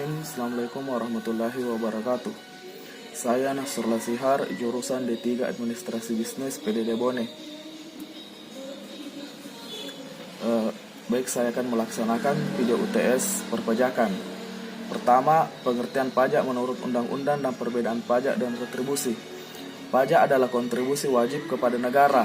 Bismillahirrahmanirrahim. Assalamualaikum warahmatullahi wabarakatuh. Saya Nasrullah Sihar, jurusan D3 Administrasi Bisnis PDD Bone. Baik, saya akan melaksanakan video UTS perpajakan. Pertama, pengertian pajak menurut undang-undang dan perbedaan pajak dan retribusi. Pajak adalah kontribusi wajib kepada negara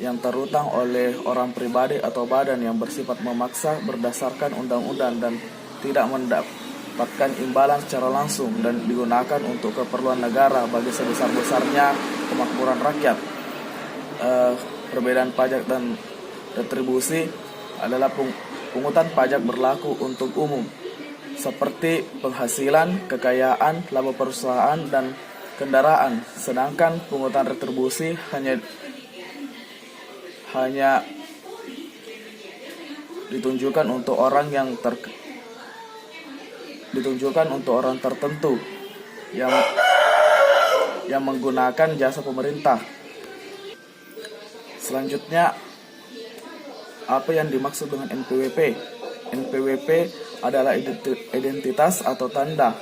yang terutang oleh orang pribadi atau badan yang bersifat memaksa berdasarkan undang-undang dan tidak mendapatkan imbalan secara langsung dan digunakan untuk keperluan negara bagi sebesar-besarnya kemakmuran rakyat. Perbedaan pajak dan retribusi adalah pungutan pajak berlaku untuk umum seperti penghasilan, kekayaan, laba perusahaan, dan kendaraan, sedangkan pungutan retribusi hanya ditunjukkan untuk orang tertentu yang menggunakan jasa pemerintah. Selanjutnya, apa yang dimaksud dengan NPWP? NPWP adalah identitas atau tanda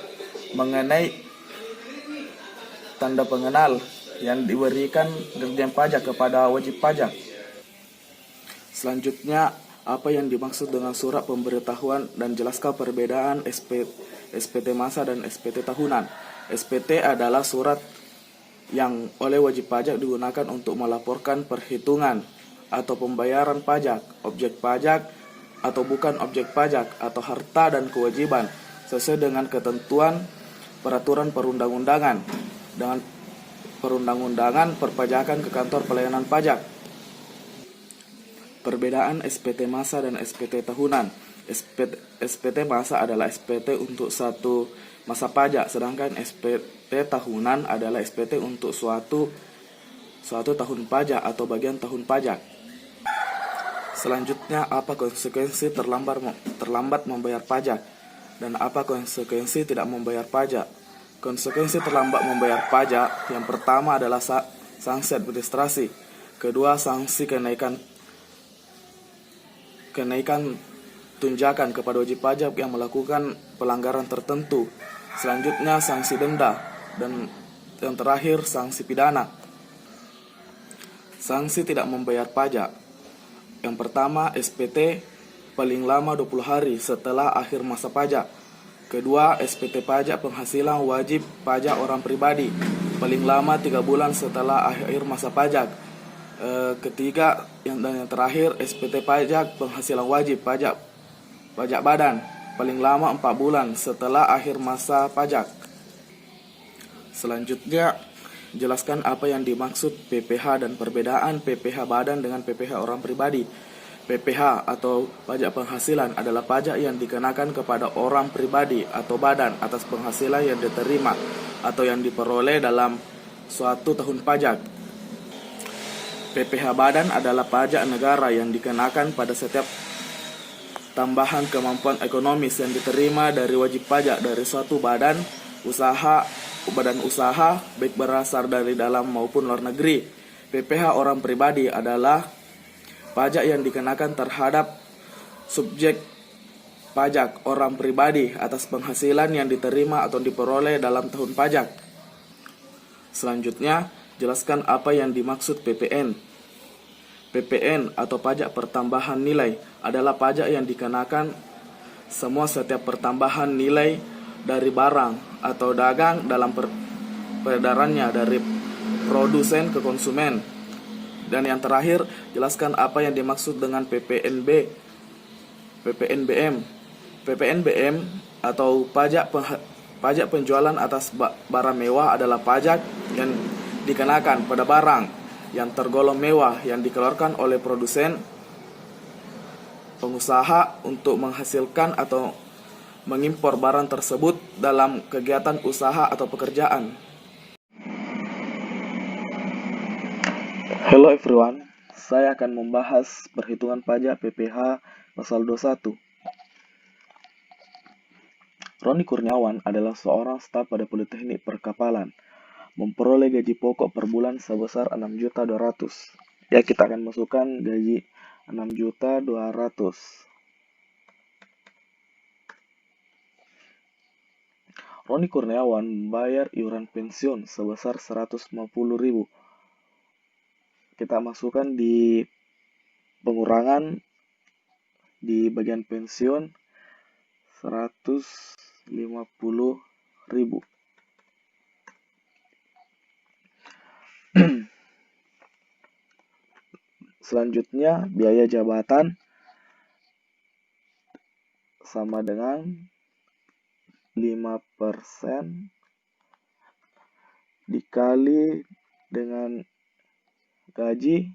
pengenal yang diberikan Dirjen Pajak kepada wajib pajak. Selanjutnya, apa yang dimaksud dengan surat pemberitahuan dan jelaskan perbedaan SPT masa dan SPT tahunan. SPT adalah surat yang oleh wajib pajak digunakan untuk melaporkan perhitungan atau pembayaran pajak, objek pajak atau bukan objek pajak, atau harta dan kewajiban sesuai dengan ketentuan peraturan perundang-undangan perpajakan ke kantor pelayanan pajak. Perbedaan SPT masa dan SPT tahunan. SPT masa adalah SPT untuk satu masa pajak, sedangkan SPT tahunan adalah SPT untuk suatu tahun pajak atau bagian tahun pajak. Selanjutnya, apa konsekuensi terlambat membayar pajak dan apa konsekuensi tidak membayar pajak? Konsekuensi terlambat membayar pajak yang pertama adalah sanksi administrasi, kedua sanksi kenaikan tunjakan kepada wajib pajak yang melakukan pelanggaran tertentu. Selanjutnya sanksi denda, dan yang terakhir sanksi pidana. Sanksi tidak membayar pajak. Yang pertama, SPT paling lama 20 hari setelah akhir masa pajak. Kedua, SPT pajak penghasilan wajib pajak orang pribadi paling lama 3 bulan setelah akhir masa pajak. Ketiga dan yang terakhir, SPT pajak penghasilan wajib pajak badan paling lama 4 bulan setelah akhir masa pajak. Selanjutnya, jelaskan apa yang dimaksud PPh dan perbedaan PPh badan dengan PPh orang pribadi. PPh atau pajak penghasilan adalah pajak yang dikenakan kepada orang pribadi atau badan atas penghasilan yang diterima atau yang diperoleh dalam suatu tahun pajak. PPh badan adalah pajak negara yang dikenakan pada setiap tambahan kemampuan ekonomis yang diterima dari wajib pajak dari suatu badan usaha baik berasal dari dalam maupun luar negeri. PPh orang pribadi adalah pajak yang dikenakan terhadap subjek pajak orang pribadi atas penghasilan yang diterima atau diperoleh dalam tahun pajak. Selanjutnya, jelaskan apa yang dimaksud PPN. PPN atau pajak pertambahan nilai adalah pajak yang dikenakan setiap pertambahan nilai dari barang atau dagang dalam peredarannya dari produsen ke konsumen. Dan yang terakhir, jelaskan apa yang dimaksud dengan PPNBM. PPNBM atau pajak penjualan atas barang mewah adalah pajak yang dikenakan pada barang yang tergolong mewah yang dikeluarkan oleh produsen pengusaha untuk menghasilkan atau mengimpor barang tersebut dalam kegiatan usaha atau pekerjaan. Hello everyone, saya akan membahas perhitungan pajak PPh pasal 21. Roni Kurniawan adalah seorang staf pada Politeknik Perkapalan, memperoleh gaji pokok per bulan sebesar 6.200.000. Ya, kita akan masukkan gaji 6.200.000. Roni Kurniawan bayar iuran pensiun sebesar 150.000. Kita masukkan di pengurangan di bagian pensiun 150.000. Selanjutnya biaya jabatan sama dengan 5% dikali dengan gaji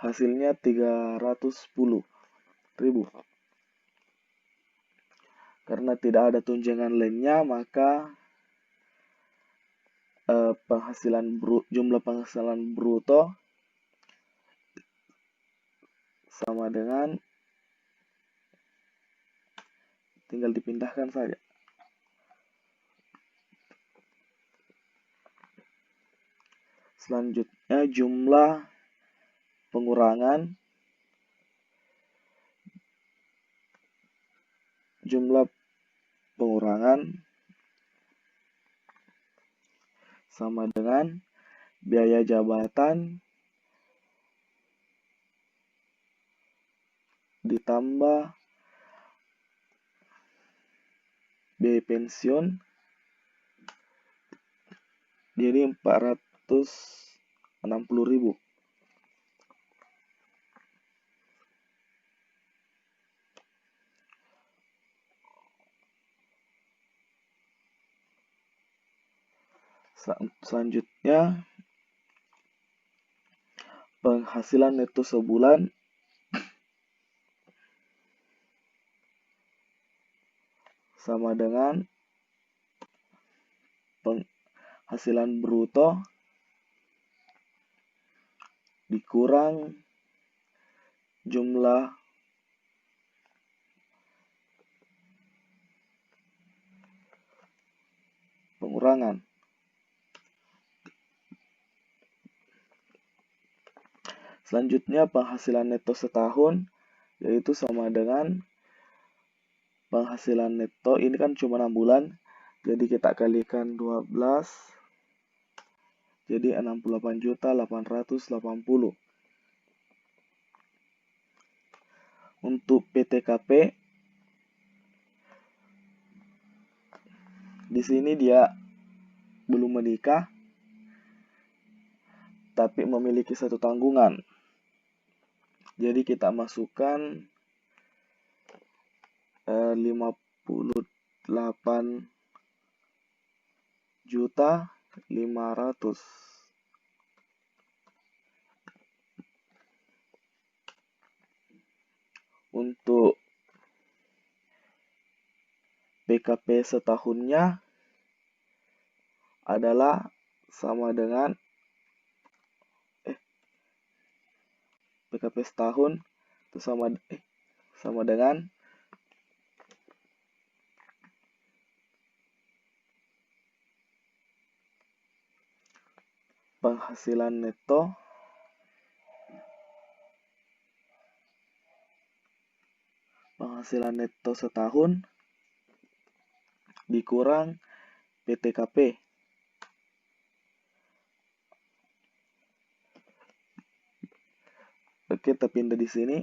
hasilnya 310.000. Karena tidak ada tunjangan lainnya, maka jumlah penghasilan bruto sama dengan, tinggal dipindahkan saja. Selanjutnya jumlah pengurangan sama dengan biaya jabatan ditambah biaya pensiun, jadi 460.000. Selanjutnya penghasilan neto sebulan sama dengan penghasilan bruto dikurang jumlah pengurangan. Selanjutnya penghasilan neto setahun, yaitu sama dengan penghasilan neto, ini kan cuma 6 bulan, jadi kita kalikan 12, jadi 68.880. Untuk PTKP, di sini dia belum menikah, tapi memiliki satu tanggungan. Jadi kita masukkan 58.500.000. Untuk PKP setahunnya adalah sama dengan PKP setahun itu sama dengan penghasilan neto setahun dikurang PTKP. Oke, kita pindah di sini.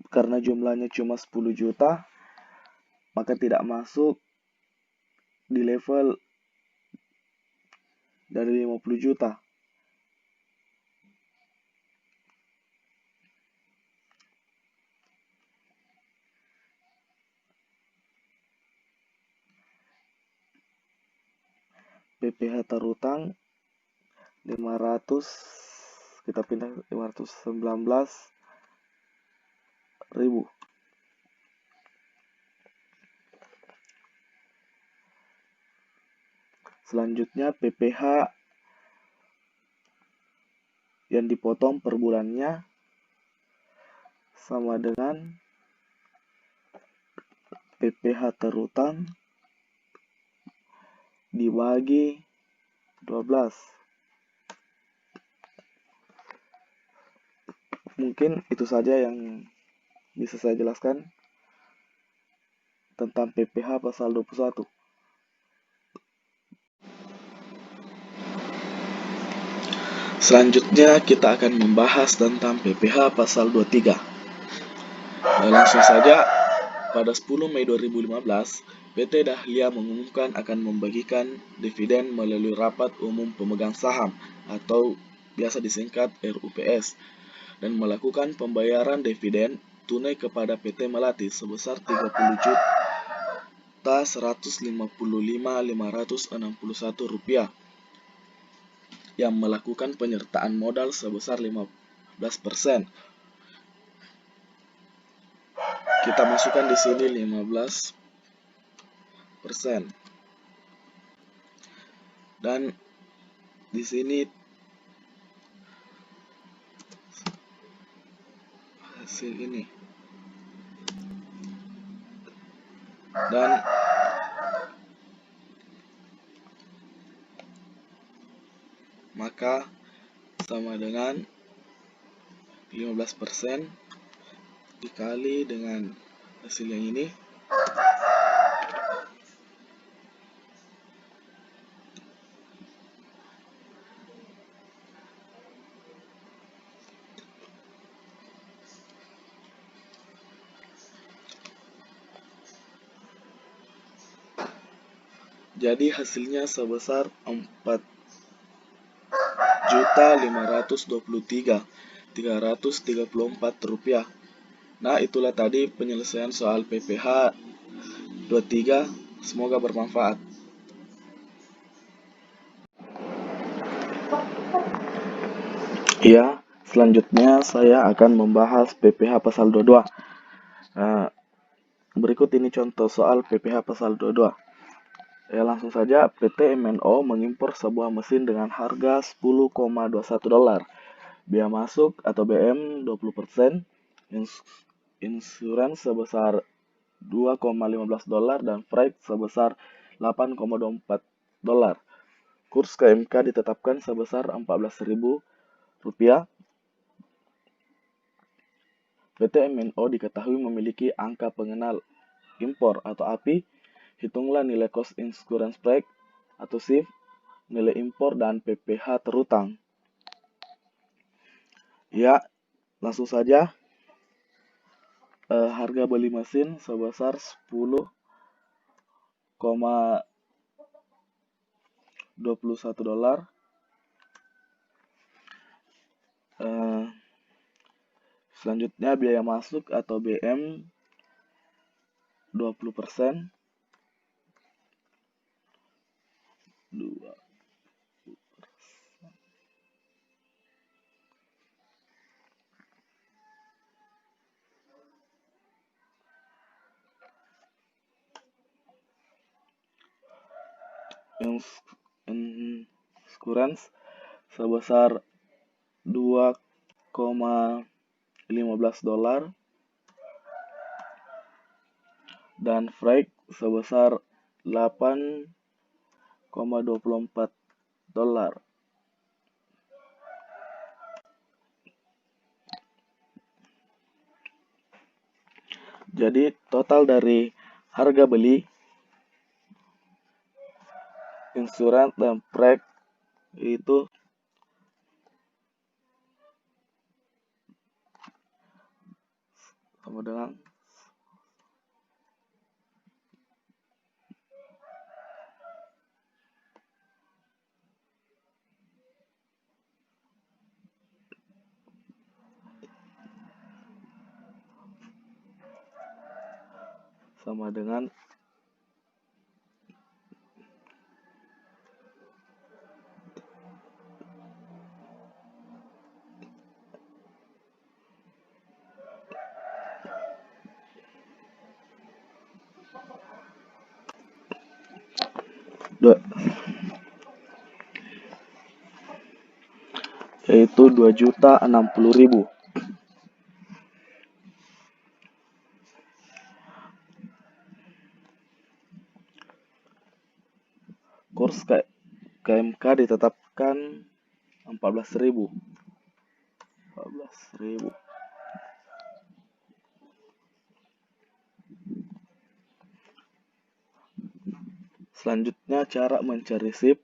Karena jumlahnya cuma 10 juta, maka tidak masuk di level dari 50 juta. PPh terutang 500, kita pindah 519.000. Selanjutnya PPh yang dipotong per bulannya sama dengan PPh terutang dibagi 12. Mungkin itu saja yang bisa saya jelaskan tentang PPh pasal 21. Selanjutnya kita akan membahas tentang PPh pasal 23. Langsung saja, pada 10 Mei 2015, PT Dahlia mengumumkan akan membagikan dividen melalui Rapat Umum Pemegang Saham atau biasa disingkat RUPS dan melakukan pembayaran dividen tunai kepada PT Melati sebesar Rp30.155.561 yang melakukan penyertaan modal sebesar 15%. Kita masukkan di sini 15%. Dan di sini hasil ini. Dan maka sama dengan 15% dikali dengan hasil yang ini, jadi hasilnya sebesar Rp4.523.334. Nah, itulah tadi penyelesaian soal PPh 23. Semoga bermanfaat. Ya, selanjutnya saya akan membahas PPh pasal 22. Berikut ini contoh soal PPh pasal 22. Langsung saja, PT MNO mengimpor sebuah mesin dengan harga $10,21. Biaya masuk atau BM 20%, insurans sebesar $2,15 dan freight sebesar $8,24. Kurs KMK ditetapkan sebesar Rp14.000. PT MNO diketahui memiliki angka pengenal impor atau API. Hitunglah nilai cost insurance freight atau SIF, nilai impor dan PPh terutang. Ya, langsung saja. Harga beli mesin sebesar $10,21. Selanjutnya biaya masuk atau BM 20%. Insurans sebesar $2,15 dan freight sebesar $8,24. Jadi total dari harga beli, insurans dan freight itu sama dengan sama dengan yaitu 2.060.000. kurs KMK ditetapkan 14.000. Selanjutnya cara mencari SIP.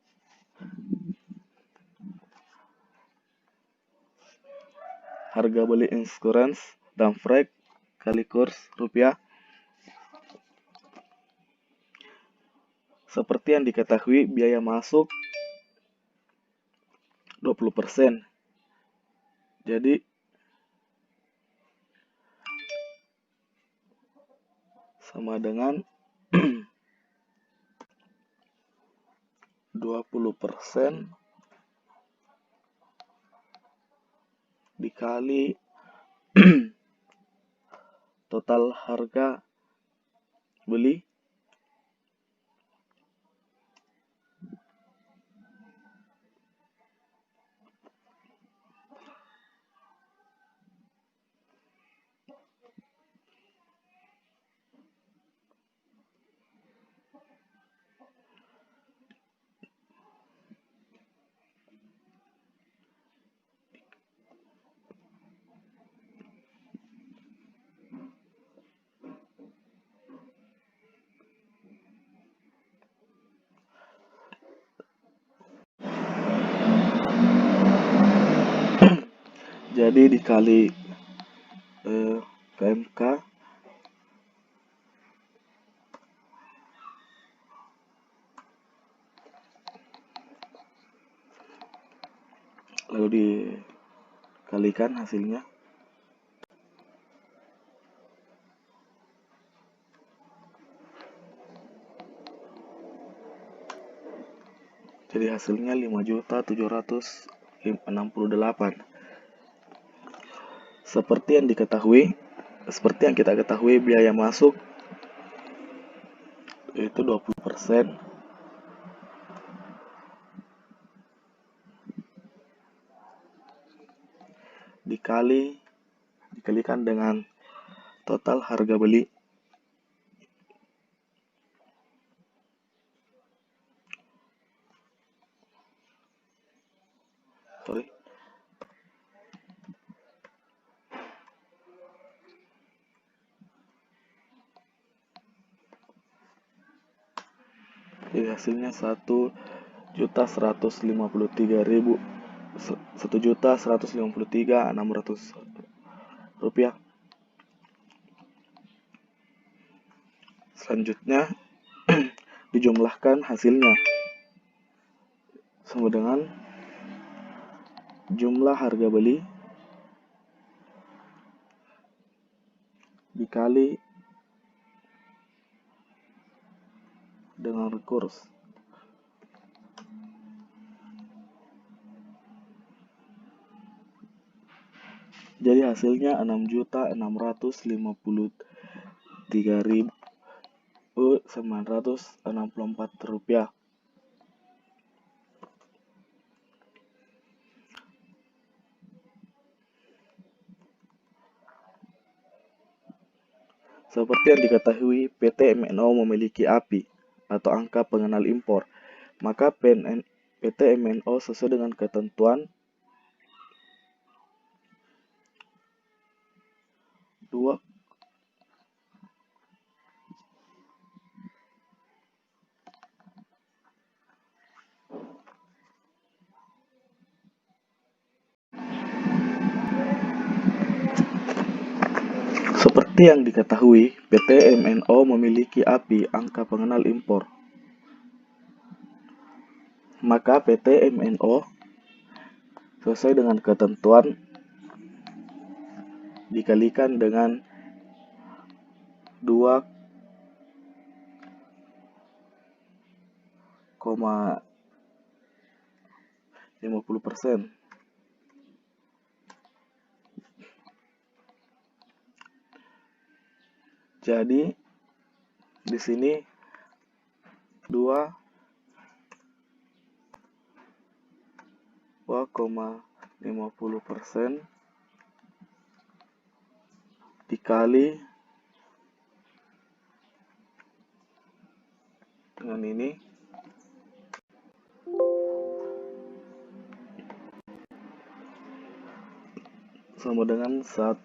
Harga beli insurance Damfrek kali kurs rupiah. Seperti yang diketahui, biaya masuk 20%. Jadi sama dengan 20% dikali total harga beli jadi dikali KMK lalu dikalikan hasilnya. Jadi hasilnya 5.768. Seperti yang kita ketahui, biaya masuk itu 20%. Dikalikan dengan total harga beli. Jadi hasilnya 1.153.600 rupiah. Selanjutnya dijumlahkan hasilnya sama dengan jumlah harga beli dikali dengan kurs. Jadi hasilnya 6.653.964 rupiah. Seperti yang diketahui, PT MNO memiliki API atau angka pengenal impor. Maka PT MNO sesuai dengan ketentuan 2 Seperti yang diketahui, PT MNO memiliki API angka pengenal impor. Maka PT MNO sesuai dengan ketentuan dikalikan dengan 2,50%. Jadi di sini 2,50% dikali dengan ini sama dengan saat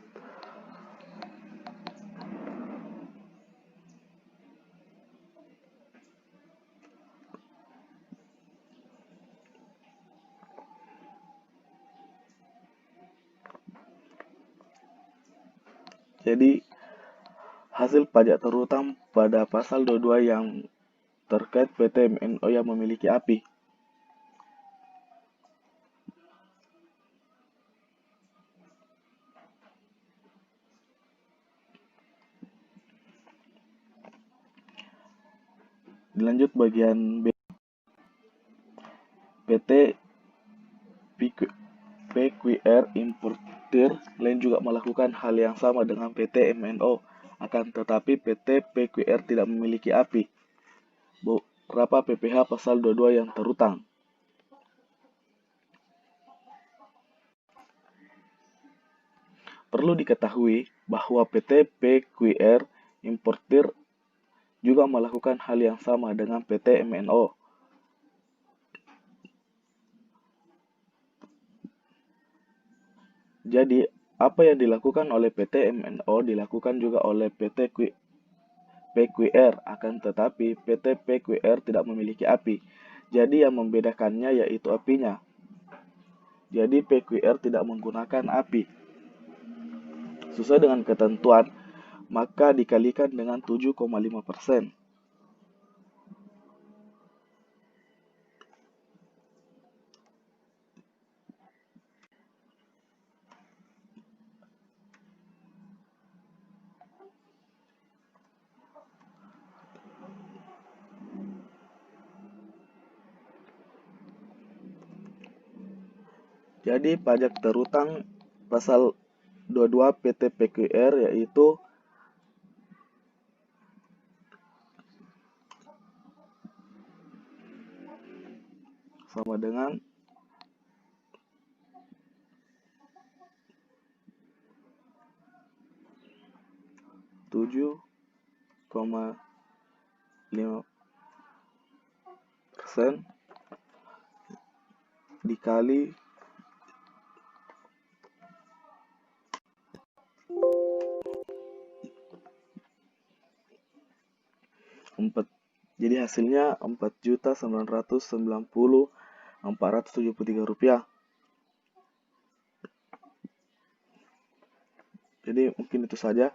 jadi hasil pajak terutang pada pasal 22 yang terkait PT MNO yang memiliki API. Dilanjut bagian B. PT PQR importir lain juga melakukan hal yang sama dengan PT MNO, akan tetapi PT PQR tidak memiliki API. Berapa PPh pasal 22 yang terutang? Perlu diketahui bahwa PT PQR importir juga melakukan hal yang sama dengan PT MNO. Jadi, apa yang dilakukan oleh PT MNO dilakukan juga oleh PT PQR, akan tetapi PT PQR tidak memiliki API. Jadi yang membedakannya yaitu API-nya. Jadi PQR tidak menggunakan API. Sesuai dengan ketentuan, maka dikalikan dengan 7,5%. Jadi pajak terutang pasal 22 PT PQR yaitu sama dengan 7,5% dikali 4. Jadi hasilnya Rp4.990.473. Jadi mungkin itu saja.